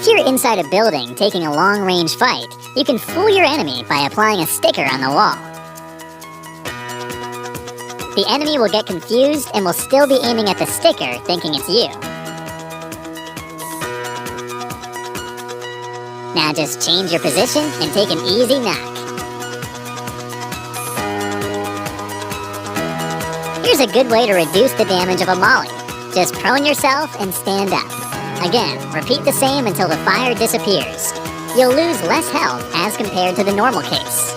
If you're inside a building taking a long-range fight, you can fool your enemy by applying a sticker on the wall. The enemy will get confused and will still be aiming at the sticker, thinking it's you. Now just change your position and take an easy knock. Here's a good way to reduce the damage of a molly. Just prone yourself and stand up. Again, repeat the same until the fire disappears. You'll lose less health as compared to the normal case.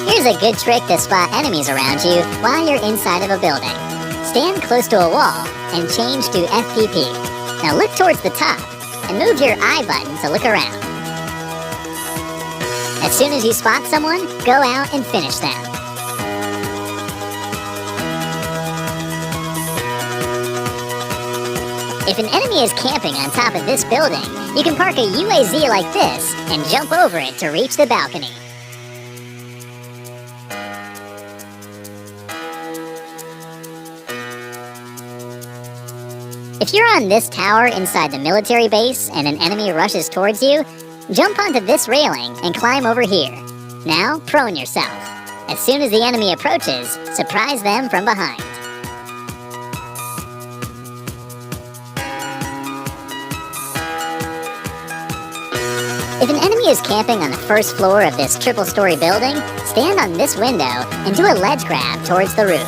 Here's a good trick to spot enemies around you while you're inside of a building. Stand close to a wall and change to FPP. Now look towards the top and move your I button to look around. As soon as you spot someone, go out and finish them. If an enemy is camping on top of this building, you can park a UAZ like this and jump over it to reach the balcony. If you're on this tower inside the military base and an enemy rushes towards you, jump onto this railing and climb over here. Now, prone yourself. As soon as the enemy approaches, surprise them from behind. If an enemy is camping on the first floor of this triple-story building, stand on this window and do a ledge grab towards the roof.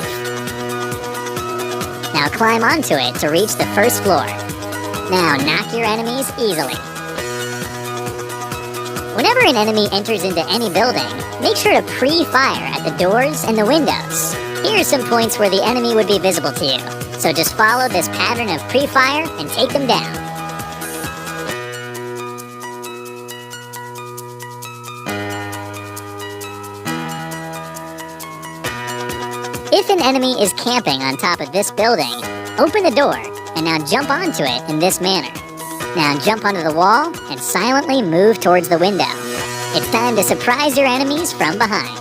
Now climb onto it to reach the first floor. Now knock your enemies easily. Whenever an enemy enters into any building, make sure to pre-fire at the doors and the windows. Here are some points where the enemy would be visible to you, so just follow this pattern of pre-fire and take them down. If an enemy is camping on top of this building, open the door and now jump onto it in this manner. Now jump onto the wall and silently move towards the window. It's time to surprise your enemies from behind.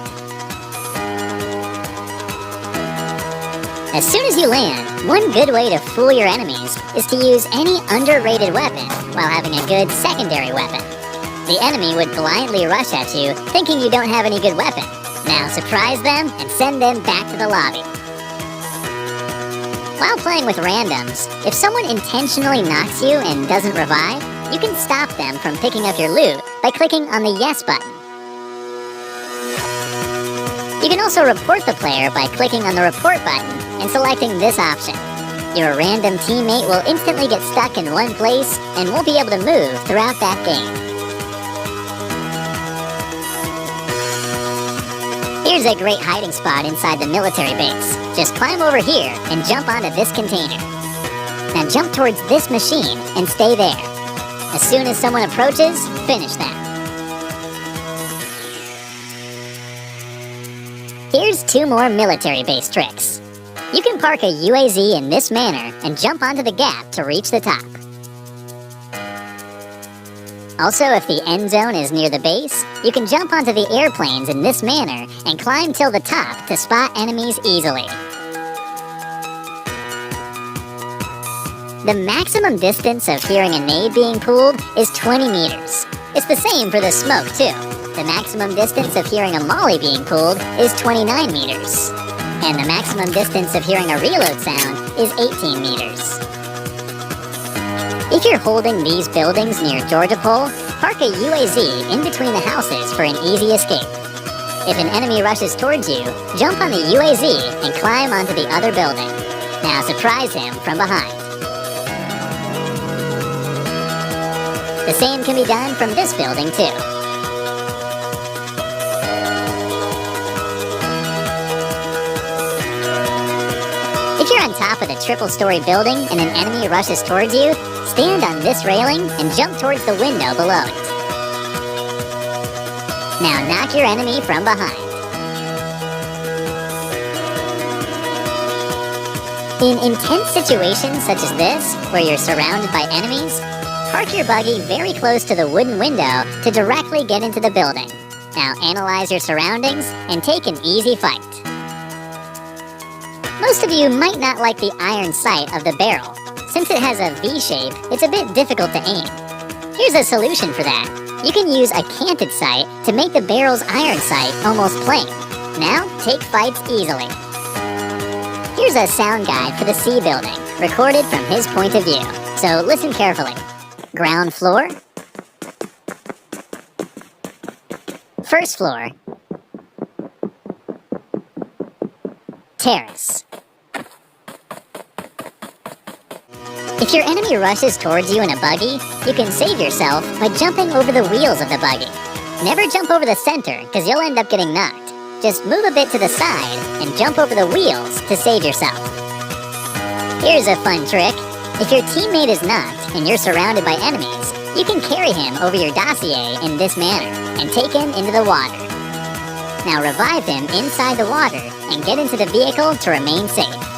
As soon as you land, one good way to fool your enemies is to use any underrated weapon while having a good secondary weapon. The enemy would blindly rush at you, thinking you don't have any good weapon. Now surprise them and send them back to the lobby. While playing with randoms, if someone intentionally knocks you and doesn't revive, you can stop them from picking up your loot by clicking on the yes button. You can also report the player by clicking on the report button and selecting this option. Your random teammate will instantly get stuck in one place and won't be able to move throughout that game. Here's a great hiding spot inside the military base. Just climb over here and jump onto this container. Now jump towards this machine and stay there. As soon as someone approaches, finish them. Here's 2 more military base tricks. You can park a UAZ in this manner and jump onto the gap to reach the top. Also, if the end zone is near the base, you can jump onto the airplanes in this manner and climb till the top to spot enemies easily. The maximum distance of hearing a nade being pulled is 20 meters. It's the same for the smoke, too. The maximum distance of hearing a molly being pulled is 29 meters. And the maximum distance of hearing a reload sound is 18 meters. If you're holding these buildings near Georgia Pole, park a UAZ in between the houses for an easy escape. If an enemy rushes towards you, jump on the UAZ and climb onto the other building. Now surprise him from behind. The same can be done from this building too. If you're on top of the triple-story building and an enemy rushes towards you, stand on this railing and jump towards the window below it. Now knock your enemy from behind. In intense situations such as this, where you're surrounded by enemies, park your buggy very close to the wooden window to directly get into the building. Now analyze your surroundings and take an easy fight. Most of you might not like the iron sight of the barrel. Since it has a V shape, it's a bit difficult to aim. Here's a solution for that. You can use a canted sight to make the barrel's iron sight almost plain. Now, take fights easily. Here's a sound guide for the C building, recorded from his point of view. So listen carefully. Ground floor. First floor. Terrace. If your enemy rushes towards you in a buggy, you can save yourself by jumping over the wheels of the buggy. Never jump over the center, because you'll end up getting knocked. Just move a bit to the side and jump over the wheels to save yourself. Here's a fun trick. If your teammate is knocked and you're surrounded by enemies, you can carry him over your dossier in this manner and take him into the water. Now revive him inside the water and get into the vehicle to remain safe.